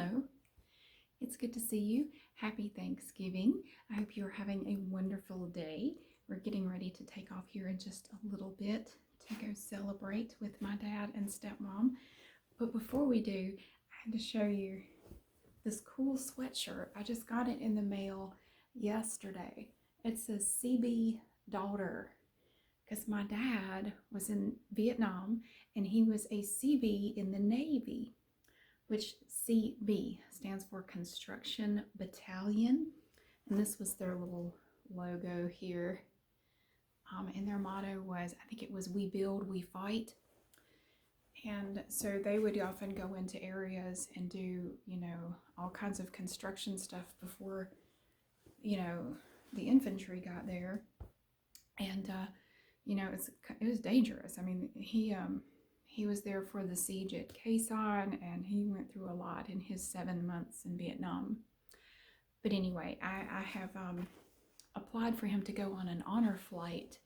Hello, it's good to see you. Happy Thanksgiving. I hope you're having a wonderful day. We're getting ready to take off here in just a little bit to go celebrate with my dad and stepmom. But before we do, I had to show you this cool sweatshirt. I just got it in the mail yesterday. It says CB Daughter because my dad was in Vietnam and he was a CB in the Navy, which CB stands for Construction Battalion. And this was their little logo here. And their motto was, I think it was, "We build, we fight." And so they would often go into areas and do, all kinds of construction stuff before, the infantry got there. And, it was dangerous. I mean, he was there for the siege at Khe Sanh, and he went through a lot in his 7 months in Vietnam. But anyway, I have applied for him to go on an honor flight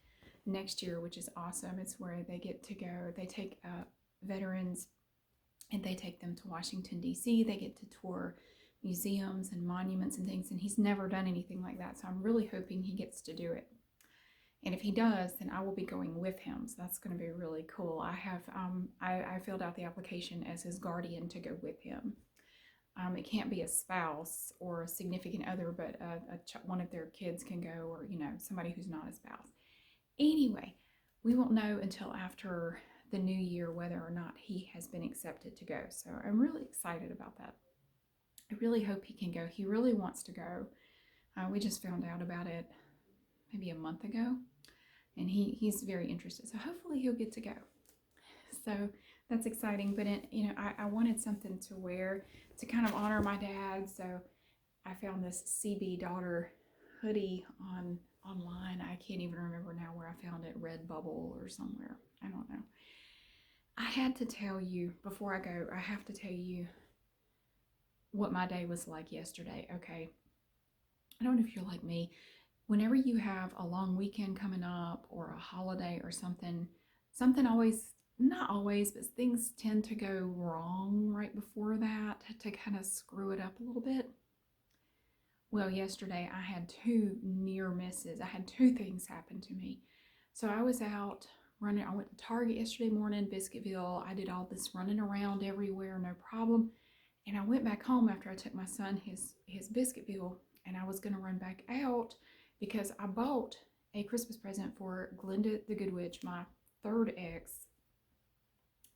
next year, which is awesome. It's where they get to go. They take veterans and they take them to Washington, D.C. They get to tour museums and monuments and things, and he's never done anything like that. So I'm really hoping he gets to do it. And if he does, then I will be going with him. So that's going to be really cool. I have I filled out the application as his guardian to go with him. It can't be a spouse or a significant other, but one of their kids can go, or somebody who's not a spouse. Anyway, we won't know until after the new year whether or not he has been accepted to go. So I'm really excited about that. I really hope he can go. He really wants to go. We just found out about it maybe a month ago, and he's very interested. So hopefully he'll get to go. So that's exciting. But I wanted something to wear to kind of honor my dad. So I found this CB Daughter hoodie online. I can't even remember now where I found it, Redbubble or somewhere. I don't know. I had to tell you, before I go, I have to tell you what my day was like yesterday, okay? I don't know if you're like me. Whenever you have a long weekend coming up or a holiday or something always, not always, but things tend to go wrong right before that to kind of screw it up a little bit. Well, yesterday I had two near misses. I had two things happen to me. So I was out running. I went to Target yesterday morning, Biscuitville. I did all this running around everywhere, no problem. And I went back home after I took my son his Biscuitville, and I was going to run back out because I bought a Christmas present for Glenda the Good Witch, my third ex,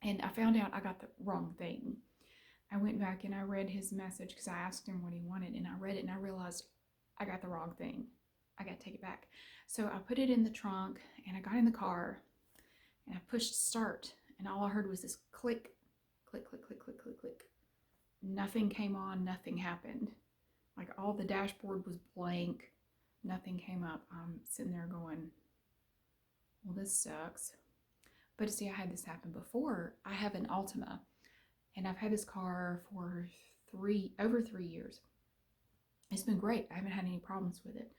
and I found out I got the wrong thing. I went back and I read his message because I asked him what he wanted, and I read it and I realized I got the wrong thing. I got to take it back. So I put it in the trunk and I got in the car and I pushed start, and all I heard was this click, click, click, click, click, click, click. Nothing came on, nothing happened. Like all the dashboard was blank. Nothing came up. I'm sitting there going, well, this sucks. But see, I had this happen before. I have an Ultima, and I've had this car for over 3 years. It's been great. I haven't had any problems with it.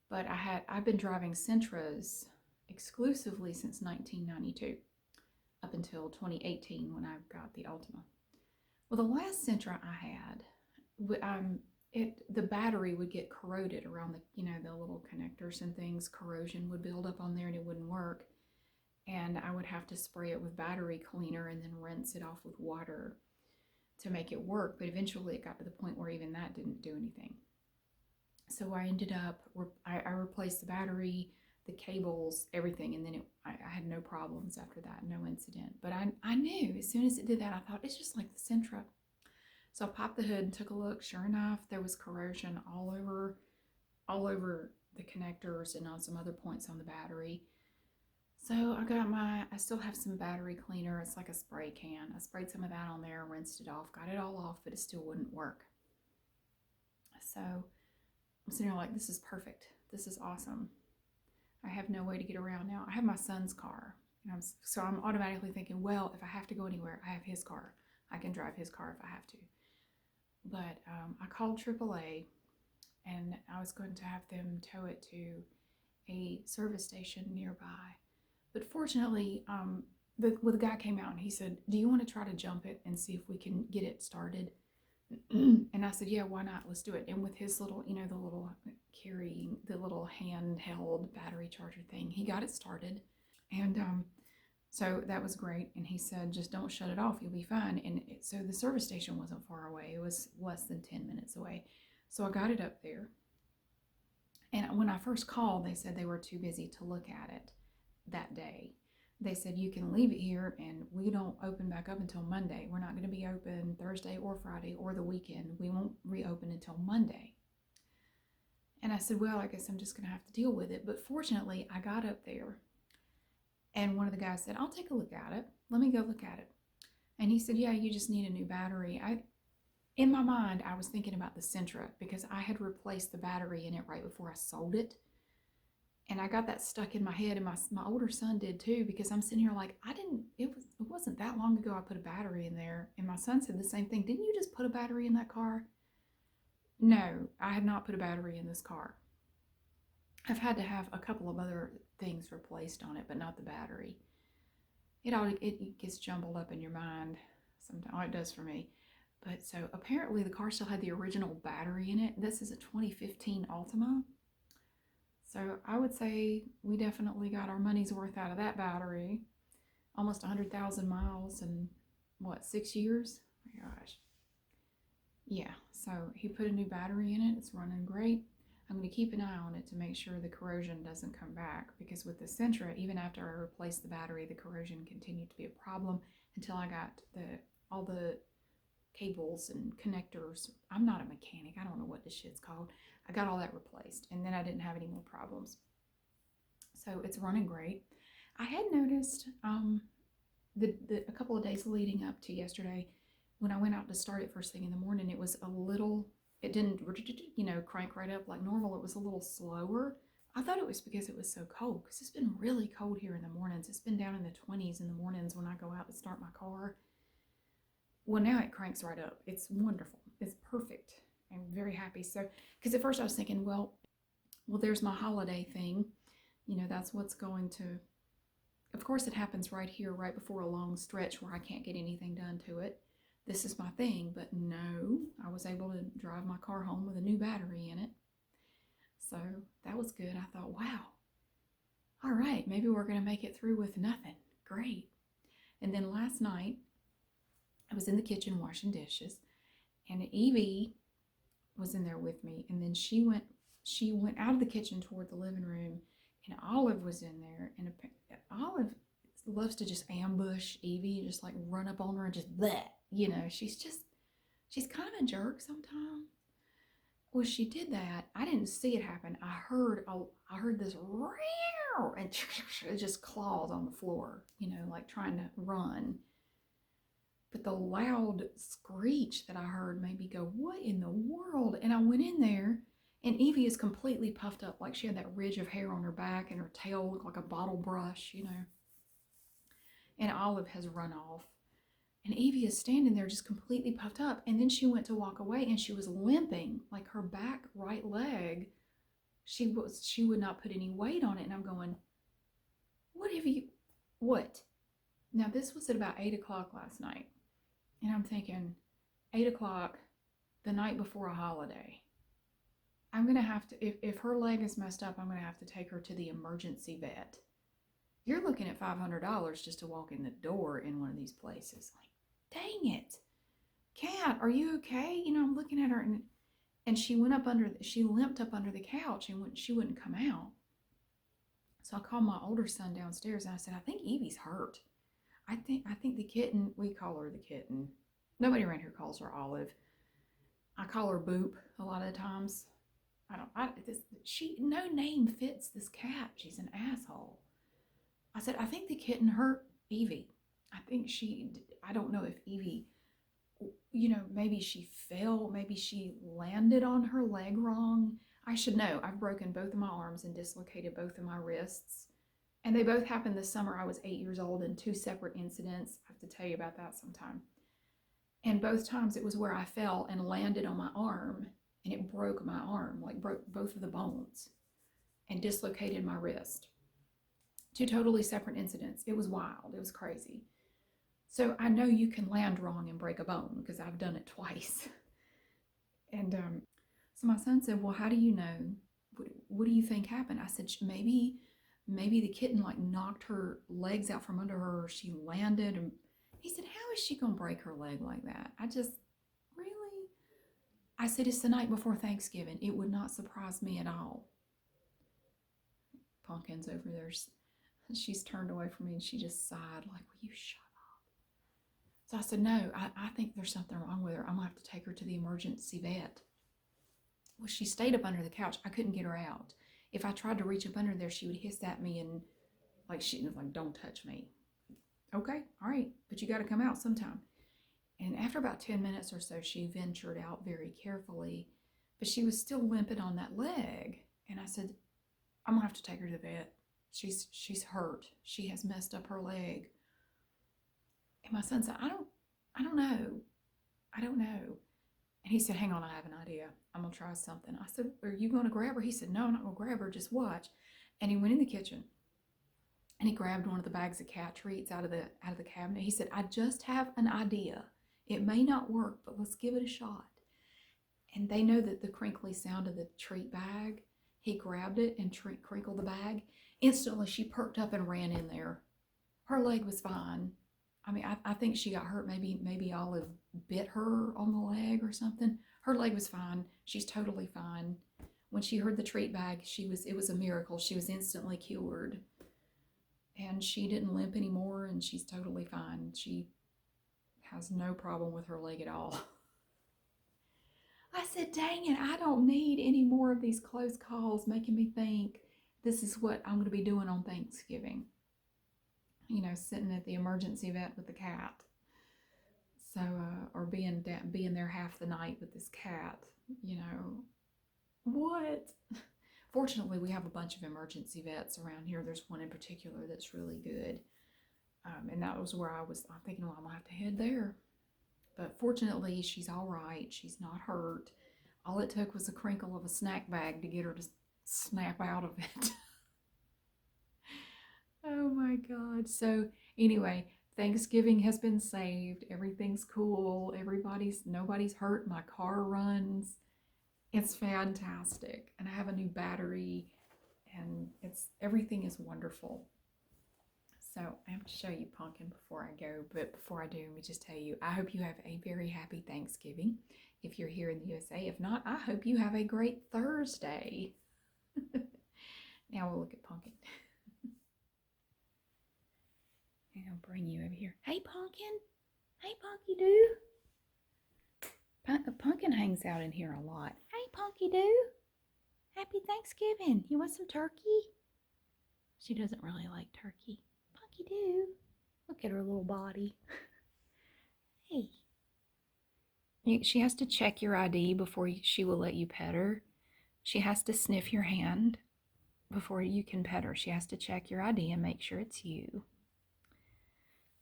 But I've been driving Sentras exclusively since 1992, up until 2018 when I got the Ultima. Well, the last Sentra I had, the battery would get corroded around the little connectors and things. Corrosion would build up on there and it wouldn't work. And I would have to spray it with battery cleaner and then rinse it off with water to make it work. But eventually it got to the point where even that didn't do anything. So I ended up, I replaced the battery, the cables, everything. And then I had no problems after that, no incident. But I knew as soon as it did that, I thought, it's just like the Sentra. So I popped the hood and took a look. Sure enough, there was corrosion all over the connectors and on some other points on the battery. So I still have some battery cleaner. It's like a spray can. I sprayed some of that on there, rinsed it off, got it all off, but it still wouldn't work. So I'm sitting there like, this is perfect. This is awesome. I have no way to get around now. I have my son's car. And I'm automatically thinking, well, if I have to go anywhere, I have his car. I can drive his car if I have to. But I called AAA, and I was going to have them tow it to a service station nearby. But fortunately, the guy came out and he said, do you want to try to jump it and see if we can get it started? And I said, yeah, why not? Let's do it. And with his little, you know, the little carrying, the little handheld battery charger thing, he got it started. And so that was great. And he said, just don't shut it off. You'll be fine. And so the service station wasn't far away. It was less than 10 minutes away. So I got it up there. And when I first called, they said they were too busy to look at it that day. They said, you can leave it here and we don't open back up until Monday. We're not going to be open Thursday or Friday or the weekend. We won't reopen until Monday. And I said, well, I guess I'm just going to have to deal with it. But fortunately, I got up there and one of the guys said, I'll take a look at it. Let me go look at it. And he said, yeah, you just need a new battery. In my mind, I was thinking about the Sentra because I had replaced the battery in it right before I sold it. And I got that stuck in my head, and my older son did too, because I'm sitting here like, it wasn't that long ago I put a battery in there. And my son said the same thing. Didn't you just put a battery in that car? No, I have not put a battery in this car. I've had to have a couple of other things replaced on it, but not the battery. It gets jumbled up in your mind sometimes. Oh, it does for me. But so apparently the car still had the original battery in it. This is a 2015 Ultima. So I would say we definitely got our money's worth out of that battery. Almost 100,000 miles in, 6 years? Oh my gosh. Yeah, so he put a new battery in it. It's running great. I'm going to keep an eye on it to make sure the corrosion doesn't come back, because with the Sentra, even after I replaced the battery, the corrosion continued to be a problem until I got all the cables and connectors. I'm not a mechanic. I don't know what this shit's called. I got all that replaced, and then I didn't have any more problems. So it's running great. I had noticed a couple of days leading up to yesterday, when I went out to start it first thing in the morning, it didn't, crank right up like normal. It was a little slower. I thought it was because it was so cold, because it's been really cold here in the mornings. It's been down in the 20s in the mornings when I go out to start my car. Well, now it cranks right up. It's wonderful. It's perfect. I'm very happy. So, because at first I was thinking, well, there's my holiday thing. That's what's going to, of course it happens right here, right before a long stretch where I can't get anything done to it. This is my thing, but no, I was able to drive my car home with a new battery in it. So that was good. I thought, wow, all right, maybe we're going to make it through with nothing. Great. And then last night, I was in the kitchen washing dishes, and Evie was in there with me, and then she went out of the kitchen toward the living room, and Olive was in there, and Olive loves to just ambush Evie, just like run up on her and just bleh. She's kind of a jerk sometimes. Well, she did that. I didn't see it happen. I heard this row, and it just claws on the floor, like trying to run. But the loud screech that I heard made me go, what in the world? And I went in there, and Evie is completely puffed up, like she had that ridge of hair on her back, and her tail looked like a bottle brush, And Olive has run off. And Evie is standing there just completely puffed up. And then she went to walk away, and she was limping, like her back right leg. She would not put any weight on it. And I'm going, what? Now this was at about 8 o'clock last night. And I'm thinking, 8 o'clock the night before a holiday. I'm going to have to, if her leg is messed up, I'm going to have to take her to the emergency vet. You're looking at $500 just to walk in the door in one of these places. Like, dang it. Cat, are you okay? I'm looking at her, and she limped up under the couch, and she wouldn't come out. So I called my older son downstairs, and I said, I think Evie's hurt. I think the kitten, we call her the kitten. Nobody around here calls her Olive. I call her Boop a lot of times. No name fits this cat. She's an asshole. I said, I think the kitten hurt Evie. I don't know if Evie, maybe she fell, maybe she landed on her leg wrong. I should know. I've broken both of my arms and dislocated both of my wrists. And they both happened this summer. I was 8 years old in 2 separate incidents. I have to tell you about that sometime. And both times it was where I fell and landed on my arm, and it broke my arm, like broke both of the bones and dislocated my wrist. 2 totally separate incidents. It was wild. It was crazy. So I know you can land wrong and break a bone, because I've done it twice. And so my son said, well, how do you know? What do you think happened? I said, maybe the kitten like knocked her legs out from under her, or she landed. And he said, how is she going to break her leg like that? I just, really? I said, it's the night before Thanksgiving. It would not surprise me at all. Punkin's over there. She's turned away from me and she just sighed like, will you shut up? So I said, no, I think there's something wrong with her. I'm going to have to take her to the emergency vet. Well, she stayed up under the couch. I couldn't get her out. If I tried to reach up under there, she would hiss at me and she was like, don't touch me. Okay, all right, but you got to come out sometime. And after about 10 minutes or so, she ventured out very carefully, but she was still limping on that leg. And I said, I'm gonna have to take her to the vet. She's hurt. She has messed up her leg. And my son said, I don't know. I don't know. And he said, hang on, I have an idea. I'm gonna try something. I said, are you gonna grab her? He said, no, I'm not gonna grab her, just watch. And he went in the kitchen and he grabbed one of the bags of cat treats out of the cabinet. He said, I just have an idea. It may not work, but let's give it a shot. And they know that the crinkly sound of the treat bag. He grabbed it and crinkled the bag. Instantly, she perked up and ran in there. Her leg was fine. I mean, I think she got hurt. Maybe Olive bit her on the leg or something. Her leg was fine. She's totally fine. When she heard the treat bag, it was a miracle. She was instantly cured. And she didn't limp anymore, and she's totally fine. She has no problem with her leg at all. I said, dang it, I don't need any more of these close calls making me think this is what I'm going to be doing on Thanksgiving. You know, sitting at the emergency vet with the cat. So, or being there half the night with this cat, you know. What? Fortunately, we have a bunch of emergency vets around here. There's one in particular that's really good. And that was where I'm thinking, well, I'm going to have to head there. But fortunately, she's all right. She's not hurt. All it took was a crinkle of a snack bag to get her to snap out of it. Oh my God. So anyway, Thanksgiving has been saved. Everything's cool. Nobody's hurt. My car runs. It's fantastic. And I have a new battery and everything is wonderful. So I have to show you Punkin before I go, but before I do, let me just tell you, I hope you have a very happy Thanksgiving if you're here in the USA. If not, I hope you have a great Thursday. Now we'll look at Punkin. And I'll bring you over here. Hey, Punkin. Hey, Punky Doo. Punkin hangs out in here a lot. Hey, Punky Doo. Happy Thanksgiving. You want some turkey? She doesn't really like turkey. Punky Doo. Look at her little body. Hey. She has to check your ID before she will let you pet her. She has to sniff your hand before you can pet her. She has to check your ID and make sure it's you.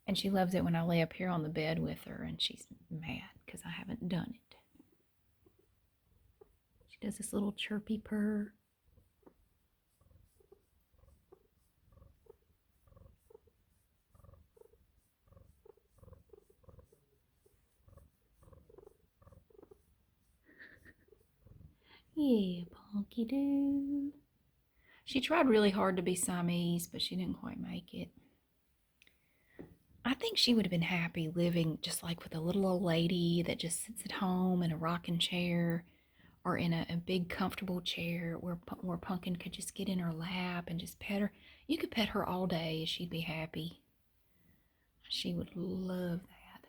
And she loves it when I lay up here on the bed with her and she's mad because I haven't done it. She does this little chirpy purr. Yeah, Punky Doo. She tried really hard to be Siamese, but she didn't quite make it. I think she would have been happy living just like with a little old lady that just sits at home in a rocking chair or in a big comfortable chair where Punkin could just get in her lap and just pet her. You could pet her all day and she'd be happy. She would love that.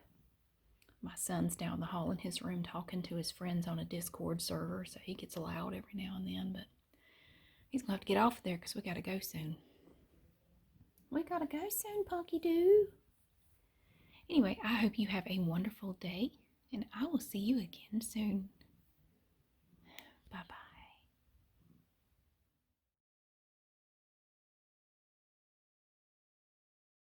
My son's down the hall in his room talking to his friends on a Discord server, so he gets loud every now and then, but he's going to have to get off there because we got to go soon. We got to go soon, Punky Doo. Anyway, I hope you have a wonderful day, and I will see you again soon.